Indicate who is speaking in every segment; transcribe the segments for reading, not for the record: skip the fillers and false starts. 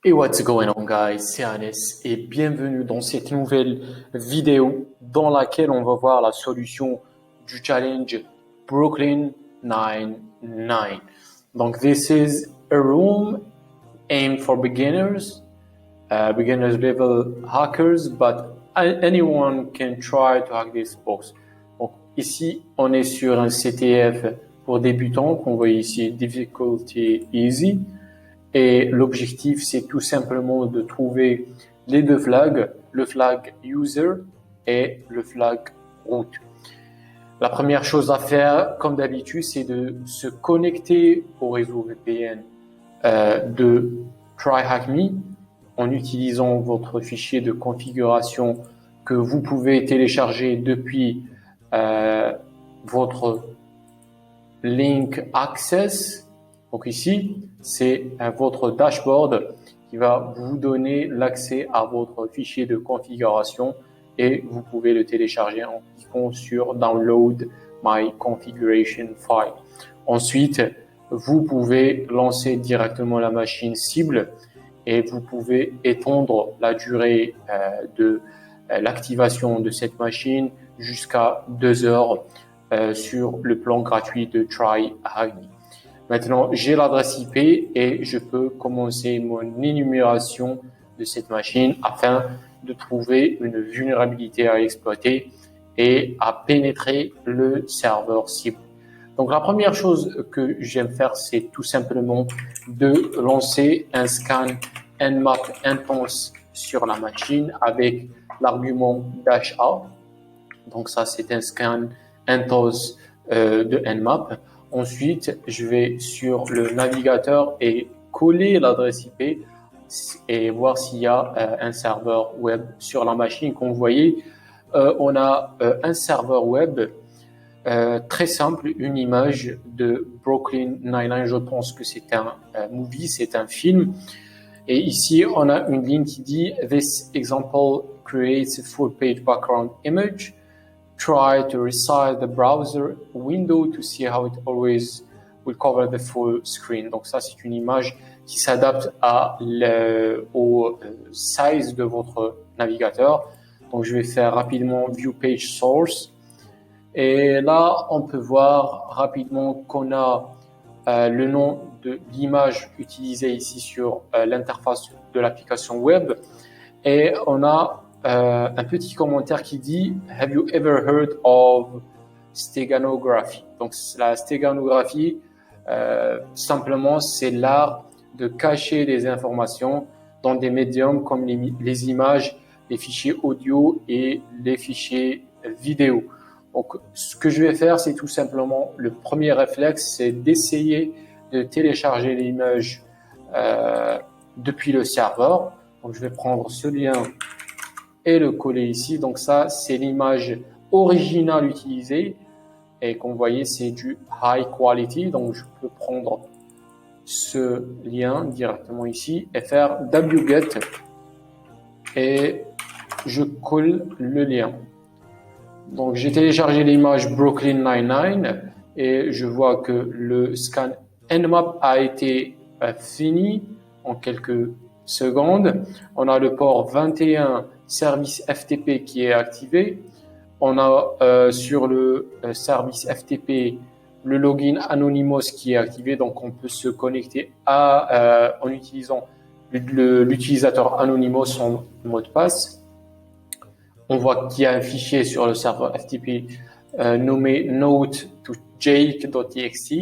Speaker 1: Hey, what's going on guys, c'est Anes et bienvenue dans cette nouvelle vidéo dans laquelle on va voir la solution du challenge Brooklyn 99. Donc this is a room aimed for beginners, beginners level hackers, but anyone can try to hack this box. Donc ici on est sur un CTF pour débutants qu'on voit ici, difficulty easy. Et l'objectif, c'est tout simplement de trouver les deux flags, le flag user et le flag root. La première chose à faire, comme d'habitude, c'est de se connecter au réseau VPN de TryHackMe en utilisant votre fichier de configuration que vous pouvez télécharger depuis votre link access. Donc ici, c'est votre dashboard qui va vous donner l'accès à votre fichier de configuration et vous pouvez le télécharger en cliquant sur Download My Configuration File. Ensuite, vous pouvez lancer directement la machine cible et vous pouvez étendre la durée de l'activation de cette machine jusqu'à 2 heures sur le plan gratuit de TryHackMe. Maintenant, j'ai l'adresse IP et je peux commencer mon énumération de cette machine afin de trouver une vulnérabilité à exploiter et à pénétrer le serveur cible. Donc, la première chose que j'aime faire, c'est tout simplement de lancer un scan Nmap intense sur la machine avec l'argument -A. Donc, ça, c'est un scan intense de Nmap. Ensuite, je vais sur le navigateur et coller l'adresse IP et voir s'il y a un serveur web sur la machine. Comme vous voyez, on a un serveur web très simple, une image de Brooklyn 99. Je pense que c'est un movie, c'est un film. Et ici, on a une ligne qui dit « This example creates a full page background image. Try to resize the browser window to see how it always will cover the full screen. » Donc ça, c'est une image qui s'adapte au size de votre navigateur. Donc je vais faire rapidement View Page Source. Et là, on peut voir rapidement qu'on a le nom de l'image utilisée ici sur l'interface de l'application web. Et on a un petit commentaire qui dit « Have you ever heard of steganography ?» Donc la stéganographie, simplement, c'est l'art de cacher des informations dans des médiums comme les images, les fichiers audio et les fichiers vidéo. Donc ce que je vais faire, c'est tout simplement, le premier réflexe, c'est d'essayer de télécharger l'image depuis le serveur. Donc je vais prendre ce lien et le coller ici. Donc ça, c'est l'image originale utilisée. Et comme vous voyez, c'est du high quality. Donc je peux prendre ce lien directement ici et faire wget et je colle le lien. Donc j'ai téléchargé l'image Brooklyn 99 et je vois que le scan Nmap a été fini en quelques secondes. On a le port 21 service FTP qui est activé. On a sur le service FTP le login Anonymous qui est activé. Donc on peut se connecter en utilisant l'utilisateur Anonymous en mot de passe. On voit qu'il y a un fichier sur le serveur FTP nommé note to jake.txt.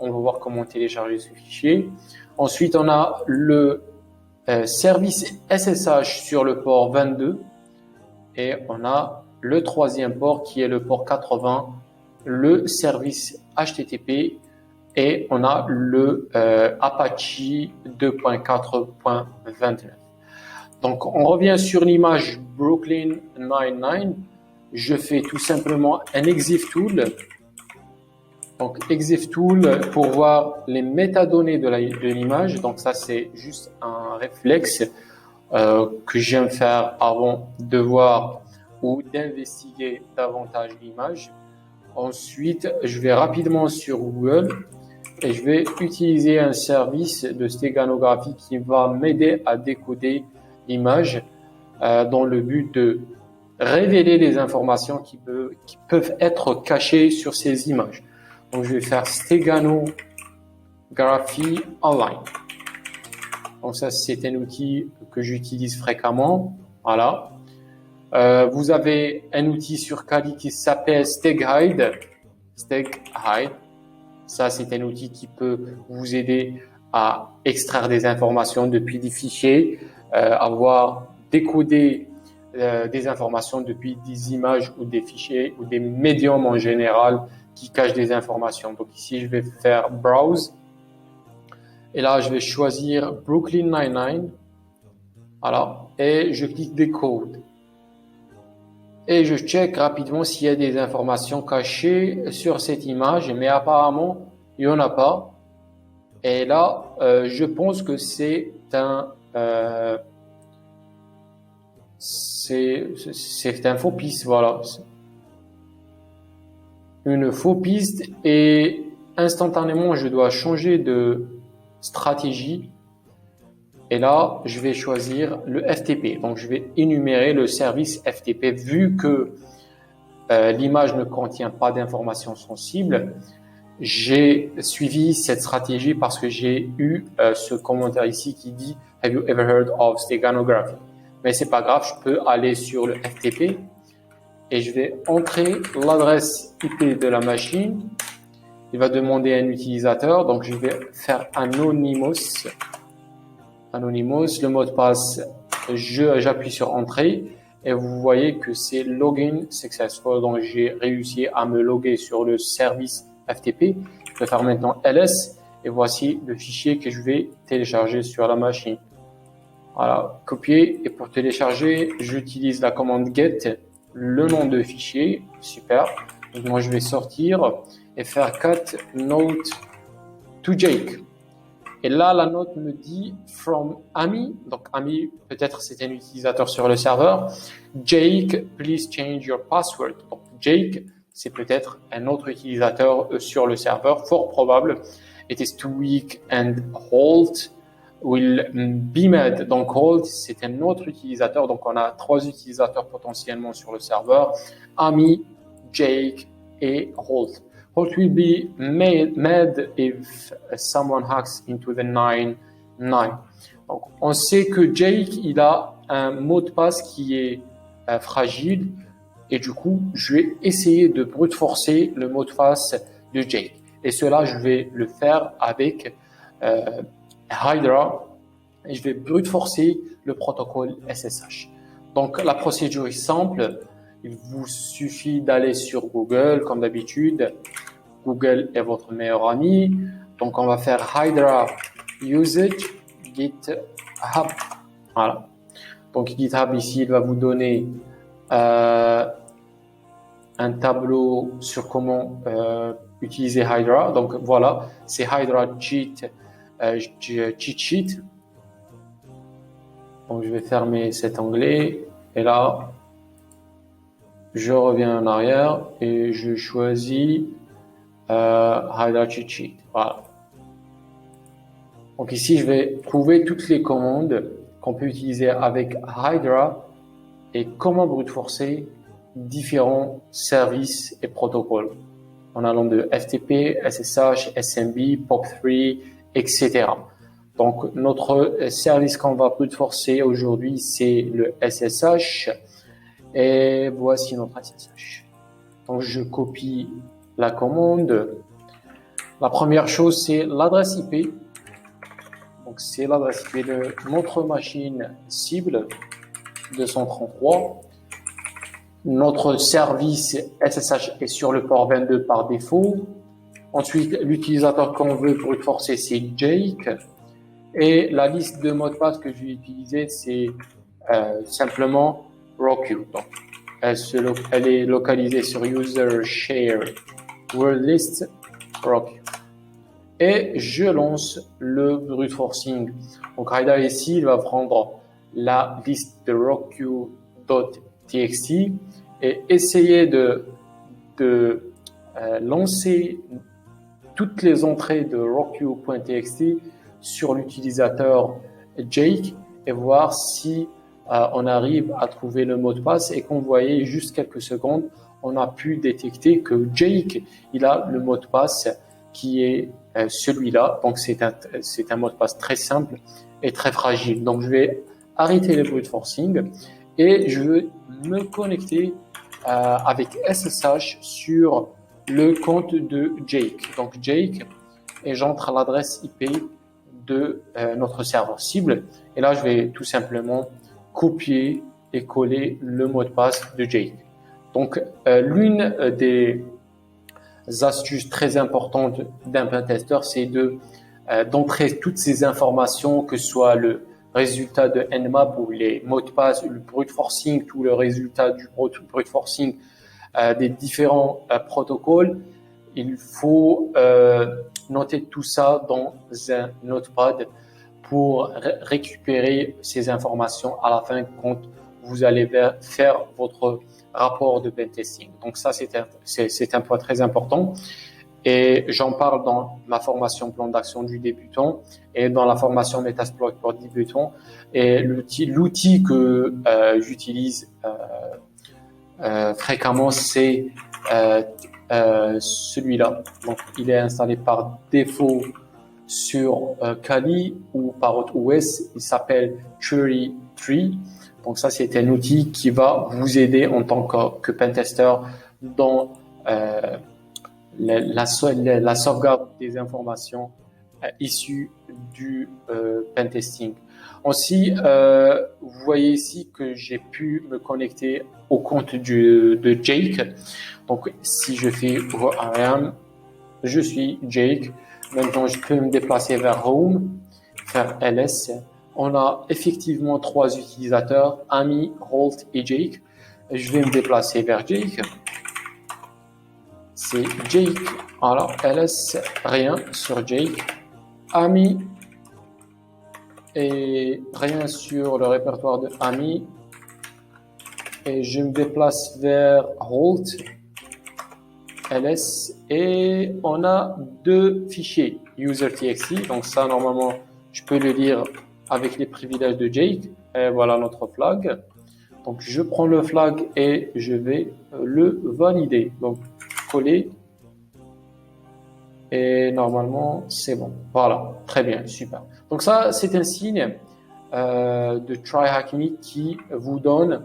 Speaker 1: On va voir comment télécharger ce fichier. Ensuite, on a le service SSH sur le port 22 et on a le troisième port qui est le port 80, le service HTTP et on a le Apache 2.4.29. Donc on revient sur l'image Brooklyn 99. Je fais tout simplement un EXIF tool. Donc EXIF tool pour voir les métadonnées de l'image. Donc ça, c'est juste un réflexe que j'aime faire avant de voir ou d'investiguer davantage l'image. Ensuite, je vais rapidement sur Google et je vais utiliser un service de stéganographie qui va m'aider à décoder l'image dans le but de révéler les informations qui peuvent être cachées sur ces images. Donc, je vais faire stéganographie online. Donc, ça, c'est un outil que j'utilise fréquemment. Voilà. Vous avez un outil sur Kali qui s'appelle StegHide. StegHide. Ça, c'est un outil qui peut vous aider à extraire des informations depuis des fichiers, avoir décodé des informations depuis des images ou des fichiers ou des médiums en général qui cachent des informations. Donc ici, je vais faire Browse. Et là, je vais choisir Brooklyn Nine-Nine. Voilà. Et je clique Decode. Et je check rapidement s'il y a des informations cachées sur cette image, mais apparemment, il n'y en a pas. Et là, je pense que c'est un faux piste, voilà. Une faux piste et instantanément, je dois changer de stratégie. Et là, je vais choisir le FTP. Donc, je vais énumérer le service FTP vu que l'image ne contient pas d'informations sensibles. J'ai suivi cette stratégie parce que j'ai eu ce commentaire ici qui dit « Have you ever heard of steganography ?» Mais c'est pas grave, je peux aller sur le FTP et je vais entrer l'adresse IP de la machine. Il va demander un utilisateur, donc je vais faire Anonymous. Le mot de passe, j'appuie sur Entrée et vous voyez que c'est Login Successful. Donc j'ai réussi à me loguer sur le service FTP. Je vais faire maintenant LS et voici le fichier que je vais télécharger sur la machine. Voilà, copier et pour télécharger, j'utilise la commande get, le nom de fichier, super. Donc moi je vais sortir et faire cut note to Jake. Et là, la note me dit from Ami. Donc, Ami, peut-être c'est un utilisateur sur le serveur. Jake, please change your password. Donc, Jake, c'est peut-être un autre utilisateur sur le serveur, fort probable. It is too weak and Holt will be mad. Donc, Holt, c'est un autre utilisateur. Donc, on a 3 utilisateurs potentiellement sur le serveur. Ami, Jake et Holt. Holt will be mad if someone hacks into the 9. Donc, on sait que Jake, il a un mot de passe qui est fragile et du coup, je vais essayer de brute forcer le mot de passe de Jake. Et cela, je vais le faire avec Hydra et je vais brute forcer le protocole SSH. Donc, la procédure est simple. Il vous suffit d'aller sur Google, comme d'habitude. Google est votre meilleur ami. Donc, on va faire Hydra Usage GitHub. Voilà. Donc, GitHub, ici, il va vous donner un tableau sur comment utiliser Hydra. Donc, voilà, c'est Hydra cheat sheet. Donc, je vais fermer cet onglet. Et là, je reviens en arrière et je choisis Hydra cheat sheet. Voilà. Donc ici, je vais trouver toutes les commandes qu'on peut utiliser avec Hydra et comment brute forcer différents services et protocoles en allant de FTP, SSH, SMB, POP3, etc. Donc notre service qu'on va brute forcer aujourd'hui, c'est le SSH et voici notre SSH. Donc je copie la commande. La première chose, c'est l'adresse IP. Donc, c'est l'adresse IP de notre machine cible 233. Notre service SSH est sur le port 22 par défaut. Ensuite, l'utilisateur qu'on veut brute forcer, c'est Jake. Et la liste de mots de passe que je vais utiliser, c'est simplement Roku. Donc, elle est localisée sur User Share World List Roku. Et je lance le brute forcing. Donc, Hydra ici, il va prendre la liste de roku.txt et essayer de lancer toutes les entrées de rockyou.txt sur l'utilisateur Jake et voir si on arrive à trouver le mot de passe. Et qu'on voyait juste quelques secondes, on a pu détecter que Jake, il a le mot de passe qui est celui-là. Donc, c'est un mot de passe très simple et très fragile. Donc, je vais arrêter le brute forcing et je vais me connecter avec SSH sur le compte de Jake. Donc, Jake, et j'entre l'adresse IP de notre serveur cible. Et là, je vais tout simplement copier et coller le mot de passe de Jake. Donc, l'une des astuces très importantes d'un pentester, c'est d'entrer toutes ces informations, que ce soit le résultat de Nmap ou les mots de passe, le brute forcing, tout le résultat du brute forcing des différents protocoles. Il faut noter tout ça dans un notepad pour récupérer ces informations à la fin quand vous allez faire votre rapport de pentesting. Donc ça, c'est un point très important. Et j'en parle dans ma formation plan d'action du débutant et dans la formation Metasploit pour débutants. Et l'outil que j'utilise fréquemment, c'est celui-là. Donc, il est installé par défaut sur Kali ou par OS. Il s'appelle Cherry Tree. Donc, ça, c'est un outil qui va vous aider en tant que pentester dans la sauvegarde des informations issues du pentesting. Aussi, vous voyez ici que j'ai pu me connecter au compte de Jake. Donc, si je fais who I am, je suis Jake. Maintenant, je peux me déplacer vers Home, faire LS. On a effectivement 3 utilisateurs, Ami, Holt et Jake. Je vais me déplacer vers Jake. C'est Jake. Alors, LS, rien sur Jake. Ami, et rien sur le répertoire de Ami. Et je me déplace vers Holt, LS, et on a 2 fichiers user.txt. Donc ça, normalement, je peux le lire avec les privilèges de Jake. Et voilà notre flag. Donc je prends le flag et je vais le valider. Donc coller. Et normalement, c'est bon. Voilà, très bien, super. Donc ça, c'est un signe de TryHackMe qui vous donne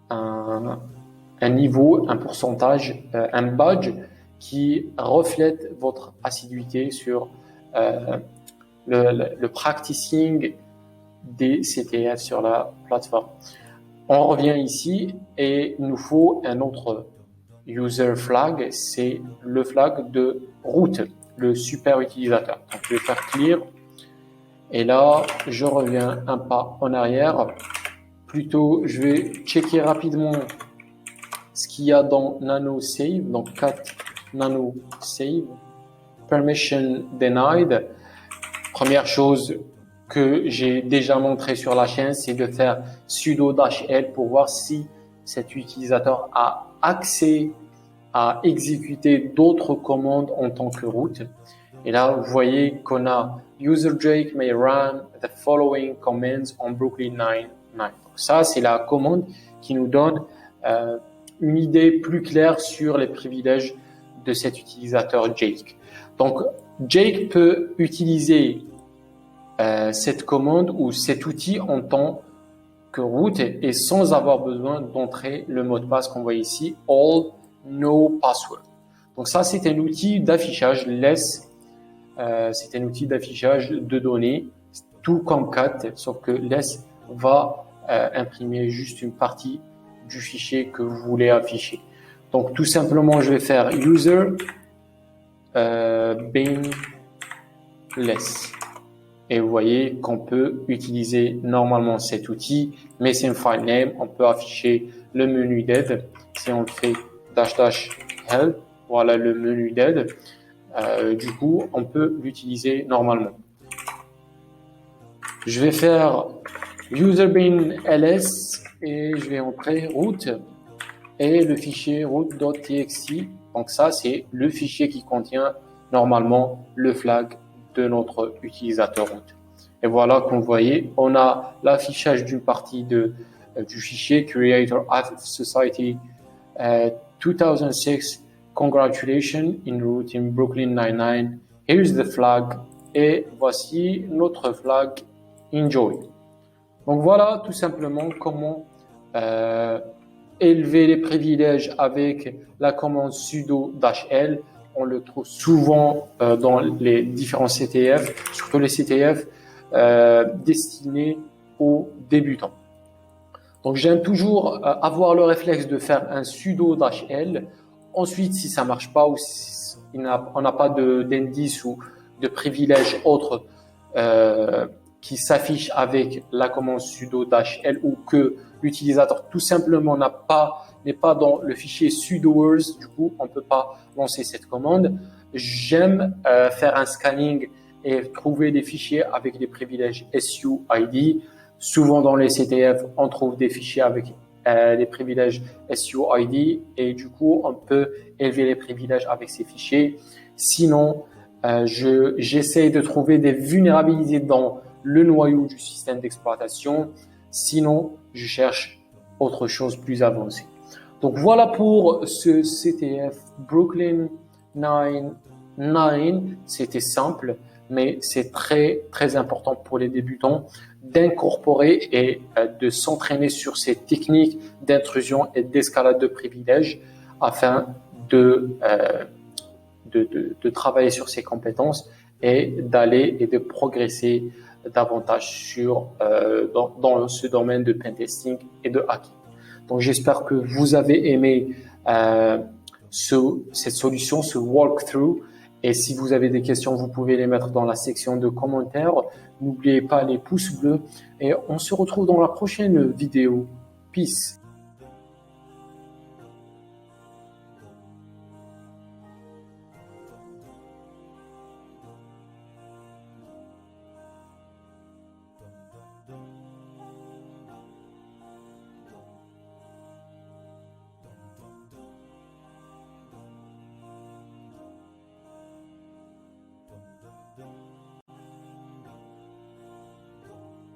Speaker 1: un niveau, un pourcentage, un badge qui reflète votre assiduité sur le practicing des CTF sur la plateforme. On revient ici et il nous faut un autre user flag, c'est le flag de route, le super utilisateur. Donc je vais faire clear et là je reviens un pas en arrière. Plutôt je vais checker rapidement ce qu'il y a dans nano save, donc cat nano save, permission denied. Première chose que j'ai déjà montré sur la chaîne, c'est de faire sudo -l pour voir si cet utilisateur a accès à exécuter d'autres commandes en tant que route. Et là, vous voyez qu'on a user Jake may run the following commands on Brooklyn 99. Ça, c'est la commande qui nous donne une idée plus claire sur les privilèges de cet utilisateur Jake. Donc, Jake peut utiliser cette commande ou cet outil en tant que route et sans avoir besoin d'entrer le mot de passe qu'on voit ici, all no password. Donc ça, c'est un outil d'affichage less, c'est un outil d'affichage de données, tout comme cat, sauf que less va imprimer juste une partie du fichier que vous voulez afficher. Donc tout simplement, je vais faire user bin less. Et vous voyez qu'on peut utiliser normalement cet outil, mais c'est un file name. On peut afficher le menu d'aide. Si on fait --help, voilà le menu d'aide. Du coup, on peut l'utiliser normalement. Je vais faire user bin ls et je vais entrer root et le fichier root.txt. Donc ça, c'est le fichier qui contient normalement le flag de notre utilisateur root. Et voilà, comme vous voyez, on a l'affichage d'une partie du fichier Creator at Society 2006. Congratulations in root in Brooklyn Nine-Nine. Here's the flag. Et voici notre flag. Enjoy. Donc voilà tout simplement comment élever les privilèges avec la commande sudo -l. On le trouve souvent dans les différents CTF, surtout les CTF destinés aux débutants. Donc j'aime toujours avoir le réflexe de faire un sudo -l. Ensuite, si ça marche pas ou si on n'a pas d'indice ou de privilège autre qui s'affiche avec la commande sudo -l ou que l'utilisateur tout simplement n'est pas dans le fichier sudoers, du coup on ne peut pas lancer cette commande. J'aime faire un scanning et trouver des fichiers avec des privilèges SUID. Souvent dans les CTF, on trouve des fichiers avec les privilèges SUID et du coup on peut élever les privilèges avec ces fichiers. Sinon, j'essaie de trouver des vulnérabilités dans le noyau du système d'exploitation. Sinon, je cherche autre chose plus avancée. Donc voilà pour ce CTF Brooklyn Nine-Nine. C'était simple, mais c'est très très important pour les débutants d'incorporer et de s'entraîner sur ces techniques d'intrusion et d'escalade de privilèges afin de travailler sur ces compétences et d'aller et de progresser davantage dans ce domaine de pentesting et de hacking. Donc j'espère que vous avez aimé cette solution, ce walkthrough. Et si vous avez des questions, vous pouvez les mettre dans la section de commentaires. N'oubliez pas les pouces bleus et on se retrouve dans la prochaine vidéo. Peace.